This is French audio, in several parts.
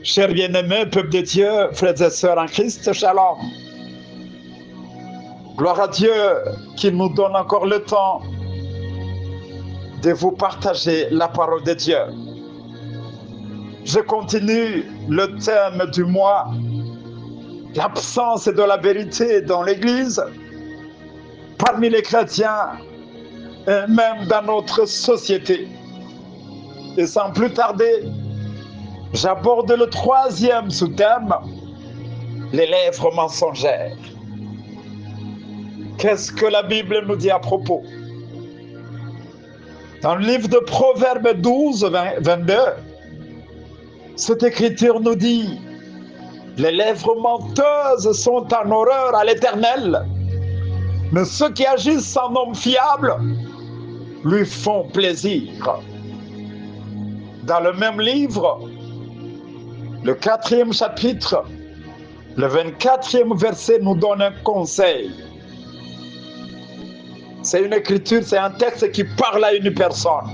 Chers bien-aimés, peuple de Dieu, frères et sœurs en Christ, shalom. Gloire à Dieu qui nous donne encore le temps de vous partager la parole de Dieu. Je continue le thème du mois, l'absence de la vérité dans l'Église, parmi les chrétiens et même dans notre société. Et sans plus tarder, j'aborde le troisième sous-thème, les lèvres mensongères. Qu'est-ce que la Bible nous dit à propos? Dans le livre de Proverbes 12, 22, cette écriture nous dit « Les lèvres menteuses sont en horreur à l'Éternel, mais ceux qui agissent en homme fiable lui font plaisir. » Dans le même livre, le 4e chapitre, le 24e verset nous donne un conseil. C'est une écriture, c'est un texte qui parle à une personne.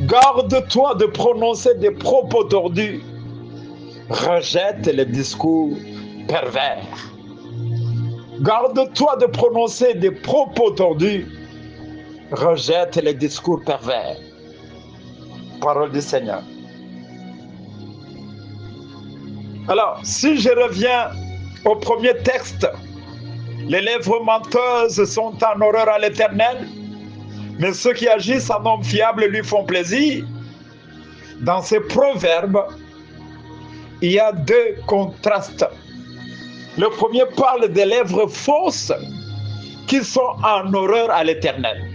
Garde-toi de prononcer des propos tordus. Rejette les discours pervers. Garde-toi de prononcer des propos tordus. Rejette les discours pervers. Parole du Seigneur. Alors, si je reviens au premier texte, les lèvres menteuses sont en horreur à l'Éternel, mais ceux qui agissent en homme fiable lui font plaisir. Dans ces proverbes, il y a deux contrastes. Le premier parle des lèvres fausses qui sont en horreur à l'Éternel.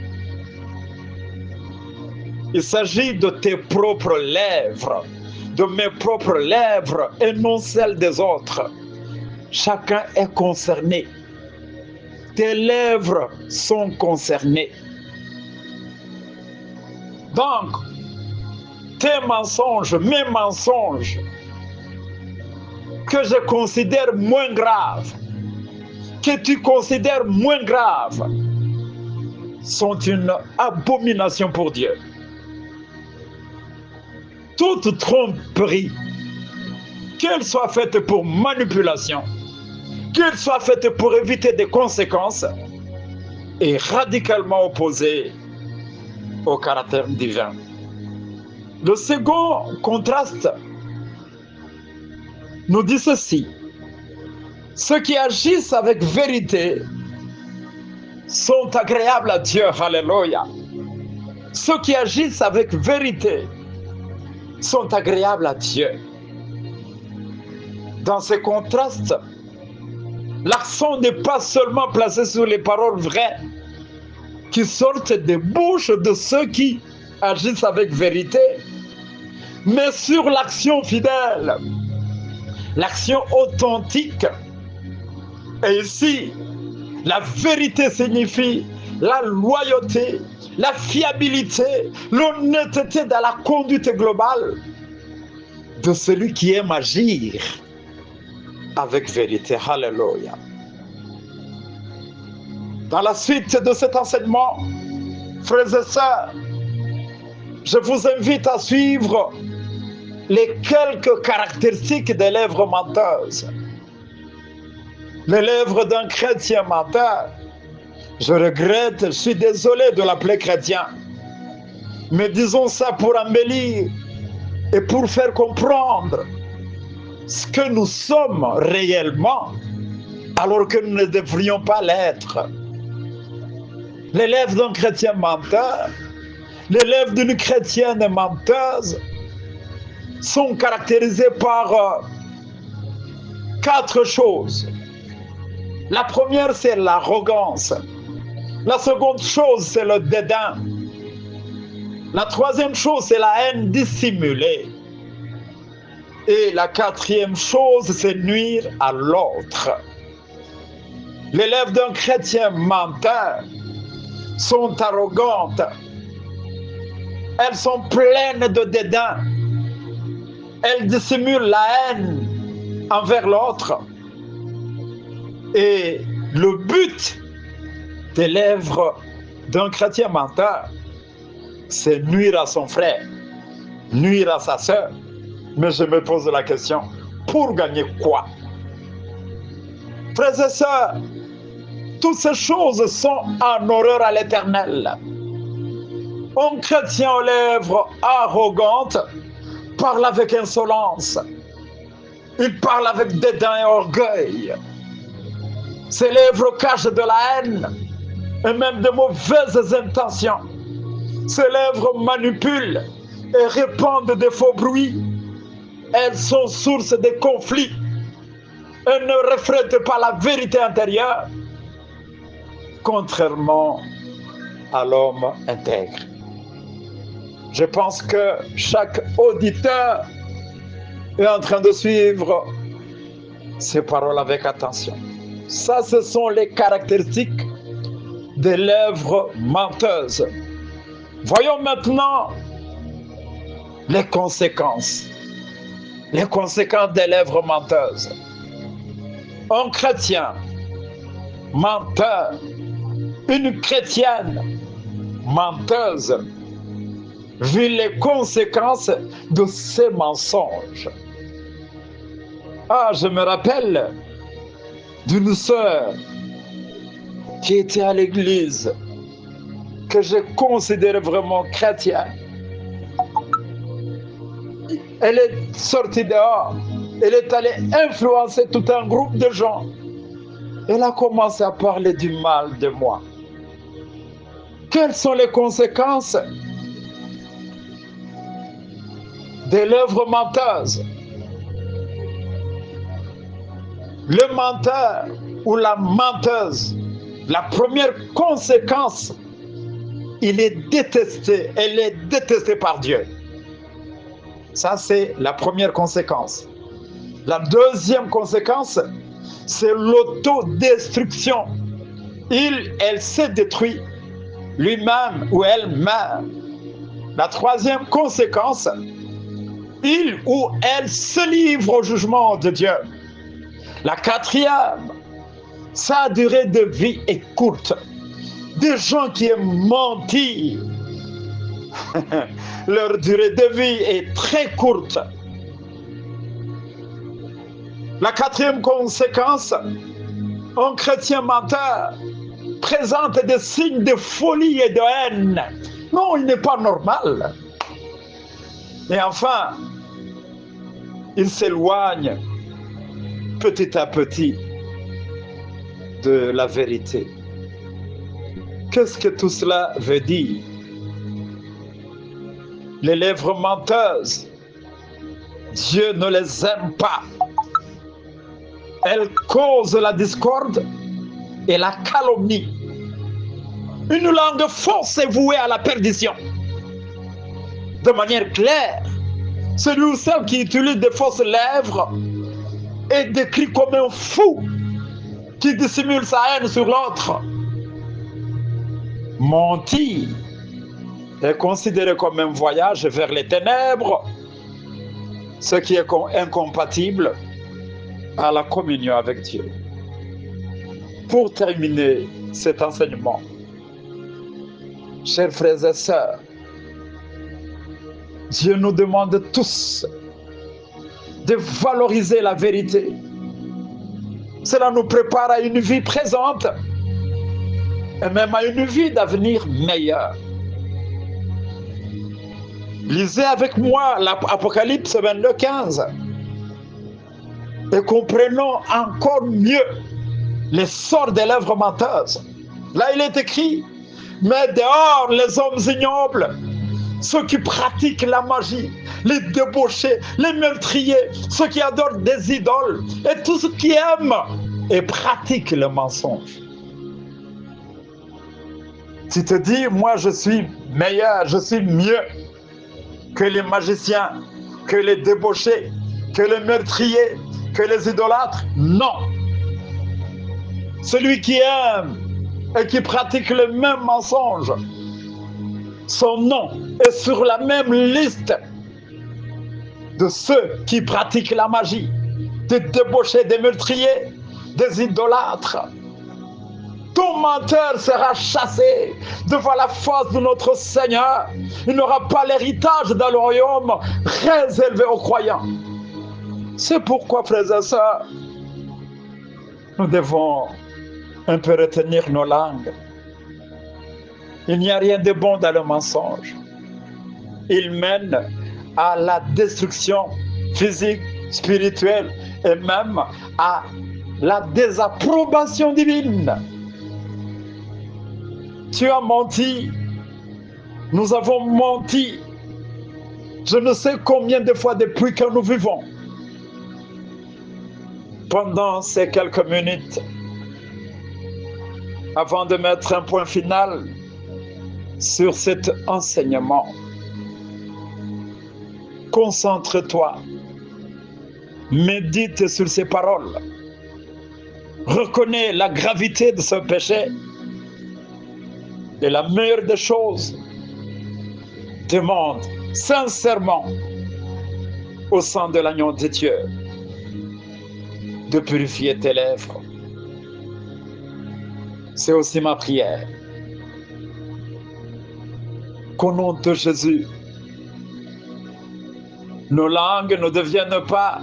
Il s'agit de tes propres lèvres, de mes propres lèvres et non celles des autres. Chacun est concerné. Tes lèvres sont concernées. Donc, tes mensonges, mes mensonges, que je considère moins graves, que tu considères moins graves, sont une abomination pour Dieu. Toute tromperie, qu'elle soit faite pour manipulation, qu'elle soit faite pour éviter des conséquences, est radicalement opposée au caractère divin. Le second contraste nous dit ceci: ceux qui agissent avec vérité sont agréables à Dieu. Alléluia. Ceux qui agissent avec vérité sont agréables à Dieu. Dans ces contrastes, l'accent n'est pas seulement placé sur les paroles vraies qui sortent des bouches de ceux qui agissent avec vérité, mais sur l'action fidèle, l'action authentique. Et ici, la vérité signifie la loyauté, la fiabilité, l'honnêteté dans la conduite globale de celui qui aime agir avec vérité. Alléluia. Dans la suite de cet enseignement, frères et sœurs, je vous invite à suivre les quelques caractéristiques des lèvres menteuses. Les lèvres d'un chrétien menteur, je regrette, je suis désolé de l'appeler chrétien, mais disons ça pour embellir et pour faire comprendre ce que nous sommes réellement, alors que nous ne devrions pas l'être. Les lèvres d'un chrétien menteur, les lèvres d'une chrétienne menteuse sont caractérisées par 4 choses. La première, c'est l'arrogance. La seconde chose, c'est le dédain. La troisième chose, c'est la haine dissimulée. Et la 4e chose, c'est nuire à l'autre. Les lèvres d'un chrétien menteur sont arrogantes. Elles sont pleines de dédain. Elles dissimulent la haine envers l'autre. Et le but des lèvres d'un chrétien menteur, c'est nuire à son frère, nuire à sa sœur, Mais je me pose la question, pour gagner quoi? Frères et sœurs, toutes ces choses sont en horreur à l'Éternel. Un chrétien aux lèvres arrogantes parle avec insolence. Il parle avec dédain et orgueil. Ses lèvres cachent de la haine et même de mauvaises intentions. Ses lèvres manipulent et répandent de faux bruits. Elles sont source de conflits et ne reflètent pas la vérité intérieure, contrairement à l'homme intègre. Je pense que chaque auditeur est en train de suivre ces paroles avec attention. Ça, ce sont les caractéristiques des lèvres menteuses. Voyons maintenant les conséquences. Les conséquences des lèvres menteuses. Un chrétien menteur, une chrétienne menteuse, vit les conséquences de ces mensonges. Ah, je me rappelle d'une sœur qui était à l'église, que je considère vraiment chrétienne. Elle est sortie dehors, elle est allée influencer tout un groupe de gens. Elle a commencé à parler du mal de moi. Quelles sont les conséquences des lèvres menteuses? Le menteur ou la menteuse, la première conséquence, il est détesté, elle est détestée par Dieu. Ça, c'est la première conséquence. La deuxième conséquence, c'est l'autodestruction. Elle se détruit lui-même ou elle-même. La troisième conséquence, il ou elle se livre au jugement de Dieu. La quatrième, sa durée de vie est courte. Des gens qui aiment mentir, leur durée de vie est très courte. La quatrième conséquence, un chrétien menteur présente des signes de folie et de haine. Non, il n'est pas normal. Et enfin, il s'éloigne petit à petit de la vérité. Qu'est-ce que tout cela veut dire? Les lèvres menteuses, Dieu ne les aime pas. Elles causent la discorde et la calomnie. Une langue fausse est vouée à la perdition. De manière claire, celui ou celle qui utilise de fausses lèvres est décrit comme un fou qui dissimule sa haine sur l'autre. Mentir est considéré comme un voyage vers les ténèbres, ce qui est incompatible à la communion avec Dieu. Pour terminer cet enseignement, chers frères et sœurs, Dieu nous demande tous de valoriser la vérité. Cela nous prépare à une vie présente et même à une vie d'avenir meilleur. Lisez avec moi l'Apocalypse 22:15 et comprenons encore mieux les sorts des lèvres menteuses. Là, il est écrit: mais dehors les hommes ignobles, ceux qui pratiquent la magie, les débauchés, les meurtriers, ceux qui adorent des idoles et tous ceux qui aiment et pratiquent le mensonge. Tu te dis, moi je suis meilleur, je suis mieux que les magiciens, que les débauchés, que les meurtriers, que les idolâtres. Non. Celui qui aime et qui pratique le même mensonge, son nom est sur la même liste de ceux qui pratiquent la magie, des débauchés, des meurtriers, des idolâtres. Tout menteur sera chassé devant la face de notre Seigneur. Il n'aura pas l'héritage dans le royaume réservé aux croyants. C'est pourquoi, frères et sœurs, nous devons un peu retenir nos langues. Il n'y a rien de bon dans le mensonge. Il mène à la destruction physique, spirituelle et même à la désapprobation divine. Tu as menti, nous avons menti, je ne sais combien de fois depuis que nous vivons. Pendant ces quelques minutes, avant de mettre un point final sur cet enseignement, concentre-toi, médite sur ces paroles, reconnais la gravité de ce péché et la meilleure des choses, demande sincèrement au sang de l'agneau de Dieu de purifier tes lèvres. C'est aussi ma prière. Qu'au nom de Jésus, nos langues ne deviennent pas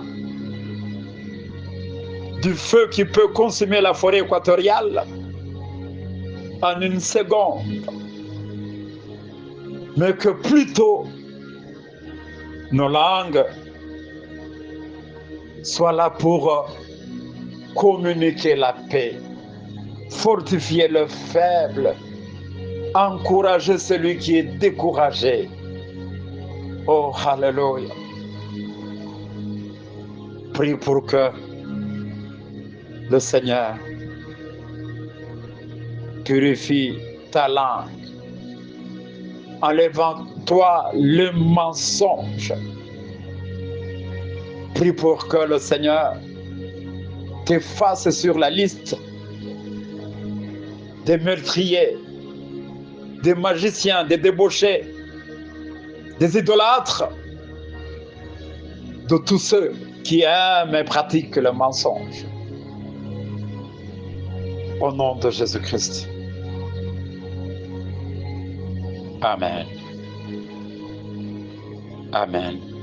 du feu qui peut consumer la forêt équatoriale en une seconde, mais que plutôt nos langues soient là pour communiquer la paix, fortifier le faible, encourager celui qui est découragé. Oh, alléluia. Prie pour que le Seigneur purifie ta langue, enlevant toi le mensonge. Prie pour que le Seigneur t'efface sur la liste des meurtriers, des magiciens, des débauchés, des idolâtres, de tous ceux qui aiment et pratiquent le mensonge. Au nom de Jésus-Christ. Amen. Amen.